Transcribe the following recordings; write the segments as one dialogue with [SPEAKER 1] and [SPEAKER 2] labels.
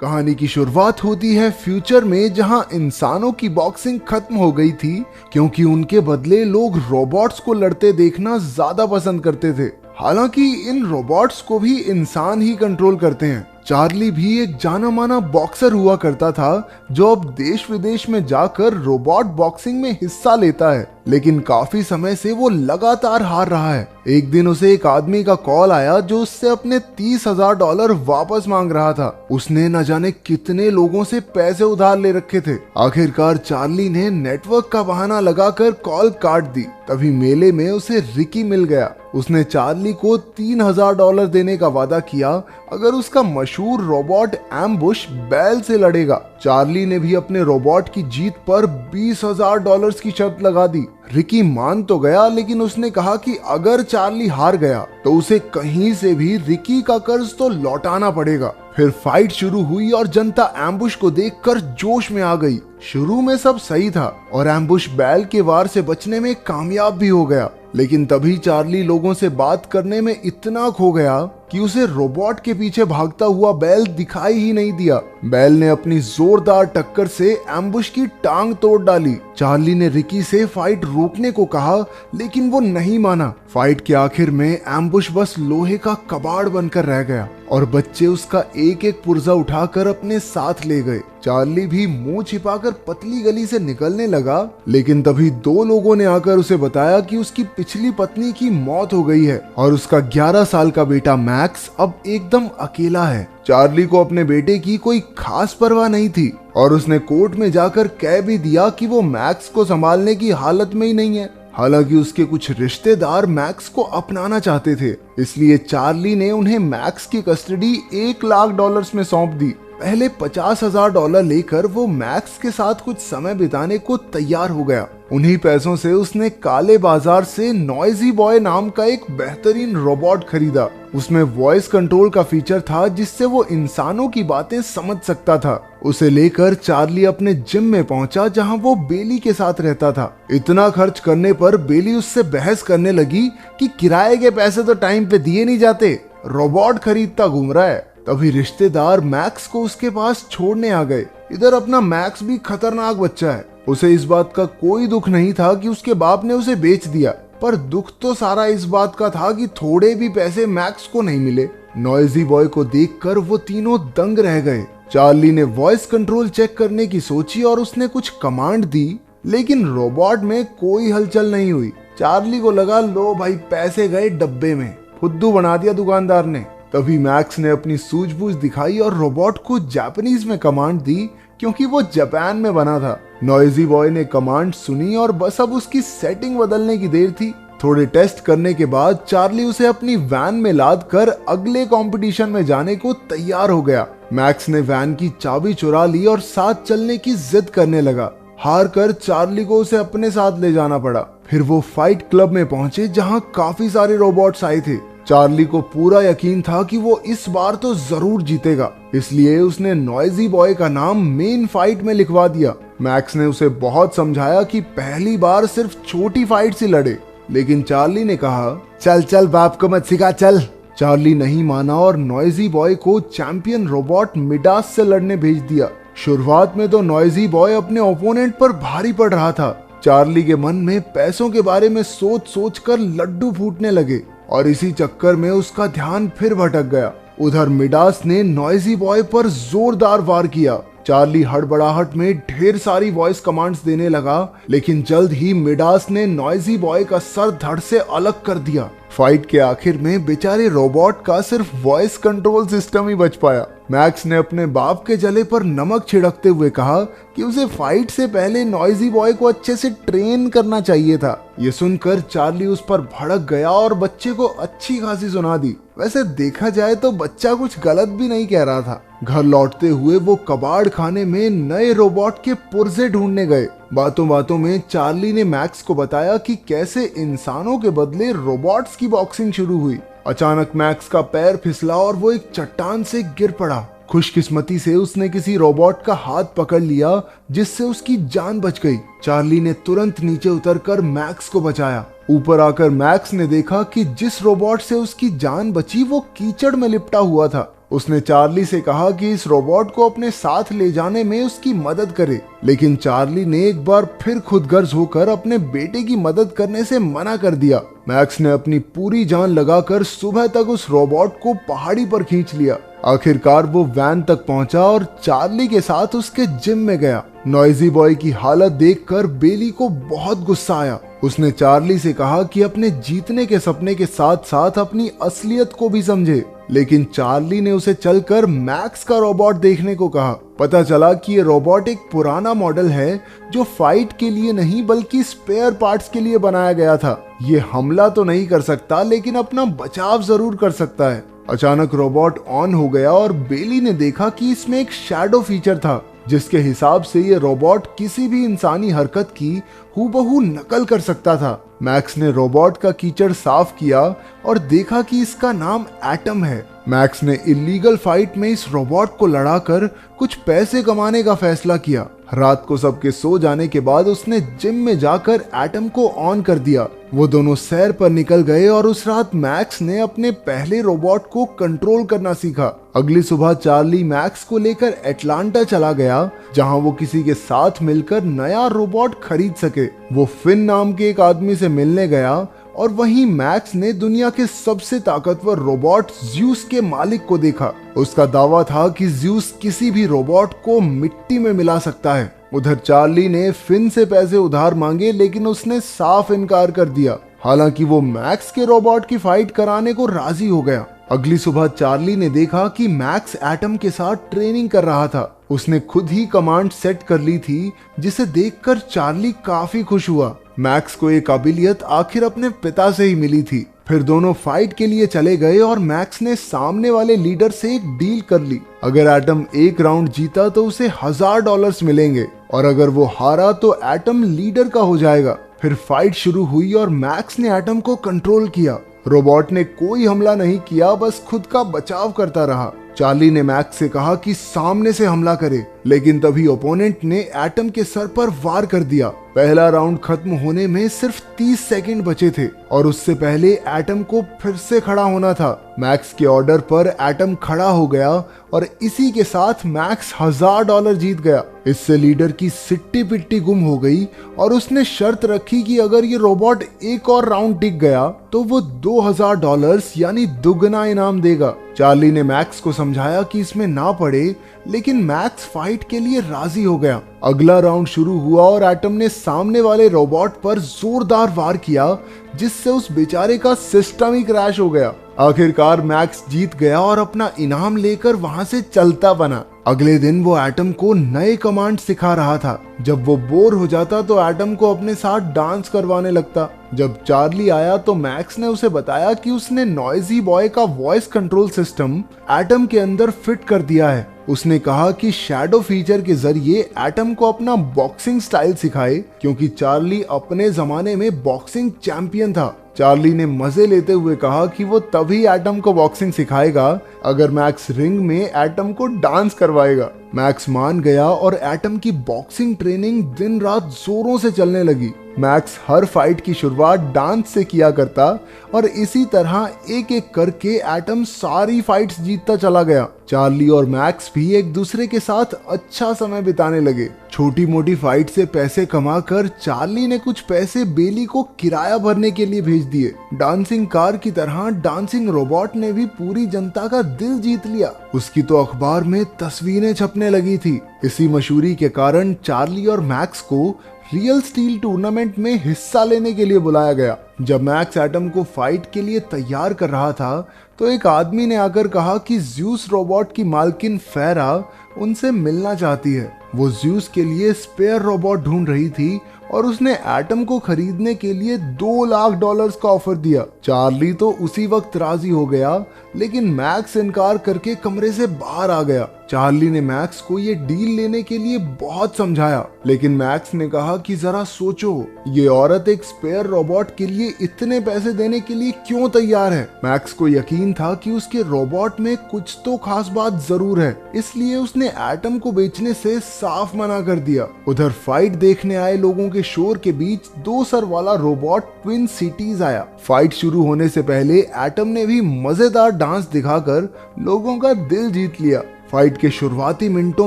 [SPEAKER 1] कहानी की शुरुआत होती है फ्यूचर में, जहां इंसानों की बॉक्सिंग खत्म हो गई थी क्योंकि उनके बदले लोग रोबोट्स को लड़ते देखना ज्यादा पसंद करते थे। हालांकि इन रोबोट्स को भी इंसान ही कंट्रोल करते हैं। चार्ली भी एक जाना माना बॉक्सर हुआ करता था जो अब देश विदेश में जाकर रोबोट बॉक्सिंग में हिस्सा लेता है, लेकिन काफी समय से वो लगातार हार रहा है। एक दिन उसे एक आदमी का कॉल आया जो उससे अपने $30,000 वापस मांग रहा था। उसने न जाने कितने लोगों से पैसे उधार ले रखे थे। आखिरकार चार्ली ने नेटवर्क का बहाना लगाकर कॉल काट दी। तभी मेले में उसे रिकी मिल गया। उसने चार्ली को $3,000 देने का वादा किया अगर उसका मशहूर रोबोट एम्बुश बैल से लड़ेगा। चार्ली ने भी अपने रोबोट की जीत पर $20,000 की शर्त लगा दी। रिकी मान तो गया, लेकिन उसने कहा कि अगर चार्ली हार गया तो उसे कहीं से भी रिकी का कर्ज तो लौटाना पड़ेगा। फिर फाइट शुरू हुई और जनता एम्बुश को देखकर जोश में आ गई। शुरू में सब सही था और एम्बुश बैल के वार से बचने में कामयाब भी हो गया, लेकिन तभी चार्ली लोगों से बात करने में इतना खो गया कि उसे रोबोट के पीछे भागता हुआ बैल दिखाई ही नहीं दिया। बैल ने अपनी जोरदार टक्कर से एम्बुश की टांग तोड़ डाली। चार्ली ने रिकी से फाइट रोकने को कहा, लेकिन वो नहीं माना। फाइट के आखिर में एम्बुश बस लोहे का कबाड़ बनकर रह गया और बच्चे उसका एक एक पुर्जा उठाकर अपने साथ ले गए। चार्ली भी मुंह छिपाकर पतली गली से निकलने लगा, लेकिन तभी दो लोगों ने आकर उसे बताया कि उसकी पिछली पत्नी की मौत हो गई है और उसका 11 साल का बेटा मैक्स अब एकदम अकेला है। चार्ली को अपने बेटे की कोई खास परवाह नहीं थी और उसने कोर्ट में जाकर कह भी दिया कि वो मैक्स को संभालने की हालत में ही नहीं है। हालांकि उसके कुछ रिश्तेदार मैक्स को अपनाना चाहते थे, इसलिए चार्ली ने उन्हें मैक्स की कस्टडी $1,00,000 में सौंप दी। पहले $50,000 लेकर वो मैक्स के साथ कुछ समय बिताने को तैयार हो गया। उन्हीं पैसों से उसने काले बाजार से नॉइजी बॉय नाम का एक बेहतरीन रोबोट खरीदा। उसमें वॉइस कंट्रोल का फीचर था जिससे वो इंसानों की बातें समझ सकता था। उसे लेकर चार्ली अपने जिम में पहुंचा जहां वो बेली के साथ रहता था। इतना खर्च करने पर बेली उससे बहस करने लगी कि किराए के पैसे तो टाइम पे दिए नहीं जाते, रोबोट खरीदता घूम रहा है। तभी रिश्तेदार मैक्स को उसके पास छोड़ने आ गए। इधर अपना मैक्स भी खतरनाक बच्चा है। उसे इस बात का कोई दुख नहीं था कि उसके बाप ने उसे बेच दिया, पर दुख तो सारा इस बात का था कि थोड़े भी पैसे मैक्स को नहीं मिले। नॉइजी बॉय को देखकर वो तीनों दंग रह गए। चार्ली ने वॉइस कंट्रोल चेक करने की सोची और उसने कुछ कमांड दी, लेकिन रोबोट में कोई हलचल नहीं हुई। चार्ली को लगा लो भाई पैसे गए डब्बे में, फुद्दू बना दिया दुकानदार ने। तभी मैक्स ने अपनी सूझबूझ दिखाई और रोबोट को जापानीज में कमांड दी, क्योंकि वो जापान में बना था। नॉइजी बॉय ने कमांड सुनी और बस अब उसकी सेटिंग बदलने की देर थी। थोड़े टेस्ट करने के बाद चार्ली उसे अपनी वैन में लाद कर अगले कंपटीशन में जाने को तैयार हो गया। मैक्स ने वैन की चाबी चुरा ली और साथ चलने की जिद करने लगा। हार कर चार्ली को उसे अपने साथ ले जाना पड़ा। फिर वो फाइट क्लब में पहुंचे जहां काफी सारे रोबोट्स आए थे। चार्ली को पूरा यकीन था कि वो इस बार तो जरूर जीतेगा, इसलिए उसने नॉइजी बॉय का नाम मेन फाइट में लिखवा दिया। मैक्स ने उसे बहुत समझाया कि पहली बार सिर्फ छोटी फाइट से लड़े, लेकिन चार्ली ने कहा चल चल बाप को मत सिखा चल। चार्ली नहीं माना और नॉइजी बॉय को चैंपियन रोबोट मिडास से लड़ने भेज दिया। शुरुआत में तो नॉइजी बॉय अपने ओपोनेंट पर भारी पड़ रहा था। चार्ली के मन में पैसों के बारे में सोच सोच कर लड्डू फूटने लगे और इसी चक्कर में उसका ध्यान फिर भटक गया। उधर मिडास ने नॉइजी बॉय पर जोरदार वार किया। चार्ली हड़बड़ाहट में ढेर सारी वॉइस कमांड्स देने लगा, लेकिन जल्द ही मिडास ने नॉइजी बॉय का सर धड़ से अलग कर दिया। फाइट के आखिर में बेचारे रोबोट का सिर्फ वॉइस कंट्रोल सिस्टम ही बच पाया। मैक्स ने अपने बाप के जले पर नमक छिड़कते हुए कहा कि उसे फाइट से पहले नॉइजी बॉय को अच्छे से ट्रेन करना चाहिए था। ये सुनकर चार्ली उस पर भड़क गया और बच्चे को अच्छी खासी सुना दी। वैसे देखा जाए तो बच्चा कुछ गलत भी नहीं कह रहा था। घर लौटते हुए वो कबाड़ खाने में नए रोबोट के पुर्जे ढूंढने गए। बातों बातों में चार्ली ने मैक्स को बताया कि कैसे इंसानों के बदले रोबोट्स की बॉक्सिंग शुरू हुई। अचानक मैक्स का पैर फिसला और वो एक चट्टान से गिर पड़ा। खुशकिस्मती से उसने किसी रोबोट का हाथ पकड़ लिया, जिससे उसकी जान बच गई। चार्ली ने तुरंत नीचे उतरकर मैक्स को बचाया। ऊपर आकर मैक्स ने देखा कि जिस रोबोट से उसकी जान बची वो कीचड़ में लिपटा हुआ था। उसने चार्ली से कहा कि इस रोबोट को अपने साथ ले जाने में उसकी मदद करे, लेकिन चार्ली ने एक बार फिर खुदगर्ज होकर अपने बेटे की मदद करने से मना कर दिया। मैक्स ने अपनी पूरी जान लगाकर सुबह तक उस रोबोट को पहाड़ी पर खींच लिया। आखिरकार वो वैन तक पहुंचा और चार्ली के साथ उसके जिम में गया। नॉइजी बॉय की हालत देखकर बेली को बहुत गुस्सा आया। उसने चार्ली से कहा कि अपने जीतने के सपने के साथ साथ अपनी असलियत को भी समझे, लेकिन चार्ली ने उसे चलकर मैक्स का रोबोट देखने को कहा। पता चला कि ये रोबोट एक पुराना मॉडल है जो फाइट के लिए नहीं बल्कि स्पेयर पार्ट्स के लिए बनाया गया था। ये हमला तो नहीं कर सकता, लेकिन अपना बचाव जरूर कर सकता है। अचानक रोबोट ऑन हो गया और बेली ने देखा कि इसमें एक शैडो फीचर था, जिसके हिसाब से ये रोबोट किसी भी इंसानी हरकत की हूबहू नकल कर सकता था। मैक्स ने रोबोट का कीचड़ साफ किया और देखा कि इसका नाम एटम है। मैक्स ने इलीगल फाइट में इस रोबोट को लड़ाकर कुछ पैसे कमाने का फैसला किया। रात को सबके सो जाने के बाद उसने जिम में जाकर एटम को ऑन कर दिया। वो दोनों सैर पर निकल गए और उस रात मैक्स ने अपने पहले रोबोट को कंट्रोल करना सीखा। अगली सुबह चार्ली मैक्स को लेकर एटलांटा चला गया, जहां वो किसी के साथ मिलकर नया रोबोट खरीद सके। वो फिन नाम के एक आदमी से मिलने गया और वहीं मैक्स ने दुनिया के सबसे ताकतवर रोबोट ज़्यूस के मालिक को देखा। उसका दावा था कि ज़्यूस किसी भी रोबोट को मिट्टी में मिला सकता है। उधर चार्ली ने फिन से पैसे उधार मांगे, लेकिन उसने साफ इनकार कर दिया। हालांकि वो मैक्स के रोबोट की फाइट कराने को राजी हो गया। अगली सुबह चार्ली ने देखा कि मैक्स एटम के साथ ट्रेनिंग कर रहा था। उसने खुद ही कमांड सेट कर ली थी, जिसे देखकर चार्ली काफी खुश हुआ। मैक्स को एक काबिलियत आखिर अपने पिता से ही मिली थी। फिर दोनों फाइट के लिए चले गए और मैक्स ने सामने वाले लीडर से एक डील कर ली। अगर एटम एक राउंड जीता तो उसे $1000 मिलेंगे और अगर वो हारा तो एटम लीडर का हो जाएगा। फिर फाइट शुरू हुई और मैक्स ने एटम को कंट्रोल किया। रोबोट ने कोई हमला नहीं किया, बस खुद का बचाव करता रहा। चार्ली ने मैक्स से कहा कि सामने से हमला करे, लेकिन तभी ओपोनेंट ने एटम के सर पर वार कर दिया। पहला राउंड खत्म होने में सिर्फ 30 सेकंड बचे थे और उससे पहले एटम को फिर से खड़ा होना था। मैक्स के ऑर्डर पर एटम खड़ा हो गया और इसी के साथ मैक्स $1000 जीत गया। इससे लीडर की सिट्टी पिट्टी गुम हो गई और उसने शर्त रखी कि अगर ये रोबोट एक और राउंड टिक गया तो वो $2000 यानी दुगना इनाम देगा। चार्ली ने मैक्स को समझाया कि इसमें ना पड़े, लेकिन मैक्स फाइट के लिए राजी हो गया। अगला राउंड शुरू हुआ और एटम ने सामने वाले रोबोट पर जोरदार वार किया, जिससे उस बेचारे का सिस्टम ही क्रैश हो गया। आखिरकार मैक्स जीत गया और अपना इनाम लेकर वहां से चलता बना। अगले दिन वो एटम को नए कमांड सिखा रहा था। जब वो बोर हो जाता तो एटम को अपने साथ डांस करवाने लगता। जब चार्ली आया तो मैक्स ने उसे बताया कि उसने नॉइजी बॉय का वॉइस कंट्रोल सिस्टम एटम के अंदर फिट कर दिया है। उसने कहा कि शैडो फीचर के जरिए एटम को अपना बॉक्सिंग स्टाइल सिखाए, क्योंकि चार्ली अपने जमाने में बॉक्सिंग चैंपियन था। चार्ली ने मजे लेते हुए कहा कि वो तभी एटम को बॉक्सिंग सिखाएगा अगर मैक्स रिंग में एटम को डांस करवाएगा। मैक्स मान गया और एटम की बॉक्सिंग ट्रेनिंग दिन रात जोरों से चलने लगी। मैक्स हर फाइट की शुरुआत डांस से किया करता और इसी तरह एक एक करके एटम सारी फाइट्स जीतता चला गया। चार्ली और मैक्स भी एक दूसरे के साथ अच्छा समय बिताने लगे। छोटी मोटी फाइट से पैसे कमाकर चार्ली ने कुछ पैसे बेली को किराया भरने के लिए भेज दिए। डांसिंग कार की तरह डांसिंग रोबोट ने भी पूरी जनता का दिल जीत लिया। उसकी तो अखबार में तस्वीरें छपने लगी थी। इसी मशहूरी के कारण चार्ली और मैक्स को रियल स्टील टूर्नामेंट में हिस्सा लेने के लिए बुलाया गया। जब मैक्स एटम को फाइट के लिए तैयार कर रहा था तो एक आदमी ने आकर कहा कि ज़्यूस रोबोट की मालकिन फेरा उनसे मिलना चाहती है। वो ज़्यूस के लिए स्पेयर रोबोट ढूंढ रही थी और उसने एटम को खरीदने के लिए $2 लाख का ऑफर दिया। चार्ली तो उसी वक्त राजी हो गया, लेकिन मैक्स इनकार करके कमरे से बाहर आ गया। चार्ली ने मैक्स को ये डील लेने के लिए बहुत समझाया, लेकिन मैक्स ने कहा कि जरा सोचो, ये औरत एक स्पेयर रोबोट के लिए इतने पैसे देने के लिए क्यों तैयार है। मैक्स को यकीन यकीन था कि उसके रोबोट में कुछ तो खास बात जरूर है, इसलिए उसने एटम को बेचने से साफ मना कर दिया। उधर फाइट देखने आए लोगों के शोर के बीच 2 सर वाला रोबोट ट्विन सिटीज आया। फाइट शुरू होने से पहले एटम ने भी मजेदार डांस दिखाकर लोगों का दिल जीत लिया। फाइट के शुरुआती मिनटों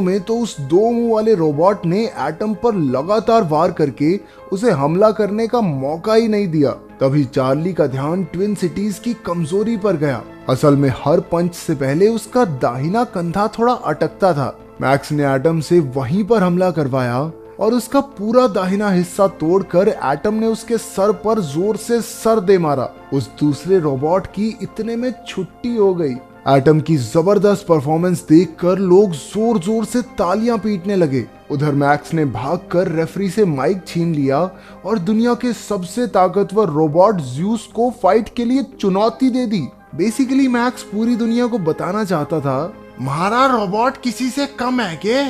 [SPEAKER 1] में तो उस 2 मुंह वाले रोबोट ने एटम पर लगातार वार करके उसे हमला करने का मौका ही नहीं दिया। तभी चार्ली का ध्यान ट्विन सिटीज की कमजोरी पर गया। असल में हर पंच से पहले उसका दाहिना कंधा थोड़ा अटकता था। मैक्स ने एटम से वहीं पर हमला करवाया और उसका पूरा दाहिना हिस्सा तोड़कर एटम ने उसके सर पर जोर से सर दे मारा। उस दूसरे रोबोट की इतने में छुट्टी हो गई। एटम की जबरदस्त परफॉर्मेंस देखकर लोग जोर जोर से तालियां पीटने लगे। उधर मैक्स ने भागकर रेफरी से माइक छीन लिया और दुनिया के सबसे ताकतवर रोबोट ज़्यूस को फाइट के लिए चुनौती दे दी। बेसिकली मैक्स पूरी दुनिया को बताना चाहता था, हमारा रोबोट किसी से कम है के?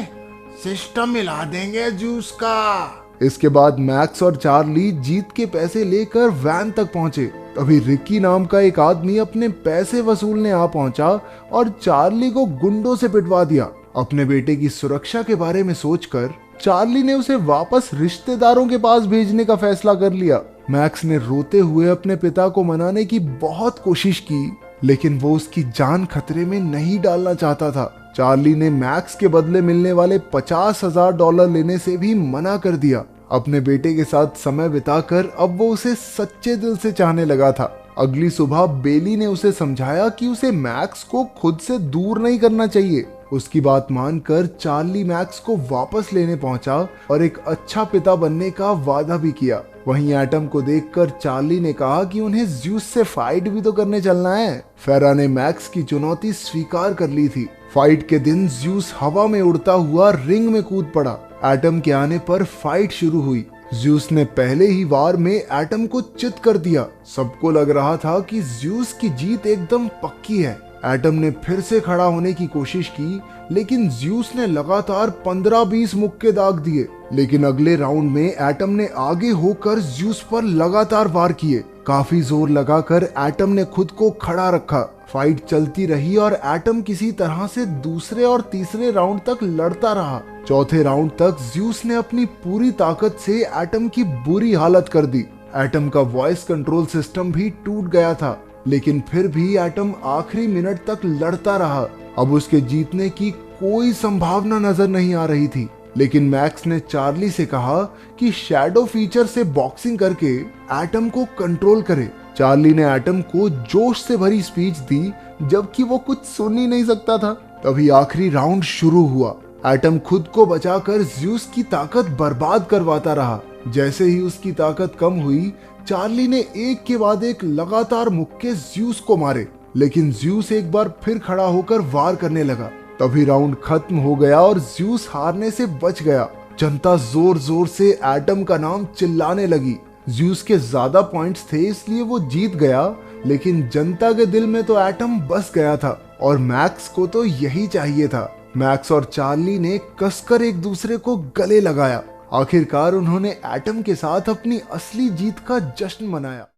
[SPEAKER 1] सिस्टम मिला देंगे ज़्यूस का। इसके बाद मैक्स और चार्ली जीत के पैसे लेकर वैन तक पहुंचे। तभी रिकी नाम का एक आदमी अपने पैसे वसूलने आ पहुंचा और चार्ली को गुंडों से पिटवा दिया। अपने बेटे की सुरक्षा के बारे में सोचकर चार्ली ने उसे वापस रिश्तेदारों के पास भेजने का फैसला कर लिया। मैक्स ने रोते हुए अपने पिता को मनाने की बहुत कोशिश की, लेकिन वो उसकी जान खतरे में नहीं डालना चाहता था। चार्ली ने मैक्स के बदले मिलने वाले $50,000 लेने से भी मना कर दिया। अपने बेटे के साथ समय बिताकर अब वो उसे सच्चे दिल से चाहने लगा था। अगली सुबह बेली ने उसे समझाया कि उसे मैक्स को खुद से दूर नहीं करना चाहिए। उसकी बात मानकर चार्ली मैक्स को वापस लेने पहुंचा और एक अच्छा पिता बनने का वादा भी किया। वहीं एटम को देखकर चार्ली ने कहा कि उन्हें ज़्यूस से फाइट भी तो करने चलना है। फेरा ने मैक्स की चुनौती स्वीकार कर ली थी। फाइट के दिन ज़्यूस हवा में उड़ता हुआ रिंग में कूद पड़ा। एटम के आने पर फाइट शुरू हुई। ज़्यूस ने पहले ही वार में एटम को चित कर दिया। सबको लग रहा था कि ज़्यूस की जीत एकदम पक्की है। एटम ने फिर से खड़ा होने की कोशिश की, लेकिन ज़्यूस ने लगातार 15-20 मुक्के दाग दिए। लेकिन अगले राउंड में एटम ने आगे होकर ज़्यूस पर लगातार वार किए। काफी जोर लगाकर एटम ने खुद को खड़ा रखा। फाइट चलती रही और एटम किसी तरह से दूसरे और तीसरे राउंड तक लड़ता रहा। चौथे राउंड तक ज़्यूस ने अपनी पूरी ताकत से एटम की बुरी हालत कर दी। एटम का वॉइस कंट्रोल सिस्टम भी टूट गया था, लेकिन फिर भी एटम आखिरी मिनट तक लड़ता रहा। अब उसके जीतने की कोई संभावना नजर नहीं आ रही थी। लेकिन मैक्स ने चार्ली से कहा कि शैडो फीचर से बॉक्सिंग करके एटम को कंट्रोल करे। चार्ली ने एटम को जोश से भरी स्पीच दी, जबकि वो कुछ सुन ही नहीं सकता था। तभी आखिरी राउंड शुरू हुआ। एटम खुद को बचाकर ज़्यूस की ताकत बर्बाद करवाता रहा। जैसे ही उसकी ताकत कम हुई, चार्ली ने एक के बाद एक लगातार मुक्के ज़्यूस को मारे, लेकिन ज़्यूस एक बार फिर खड़ा होकर वार करने लगा। तभी राउंड खत्म हो गया और ज़्यूस हारने से बच गया। जनता जोर जोर से एटम का नाम चिल्लाने लगी। ज़्यूस के ज्यादा पॉइंट्स थे, इसलिए वो जीत गया, लेकिन जनता के दिल में तो एटम बस गया था और मैक्स को तो यही चाहिए था। मैक्स और चार्ली ने कसकर एक दूसरे को गले लगाया। आखिरकार उन्होंने एटम के साथ अपनी असली जीत का जश्न मनाया।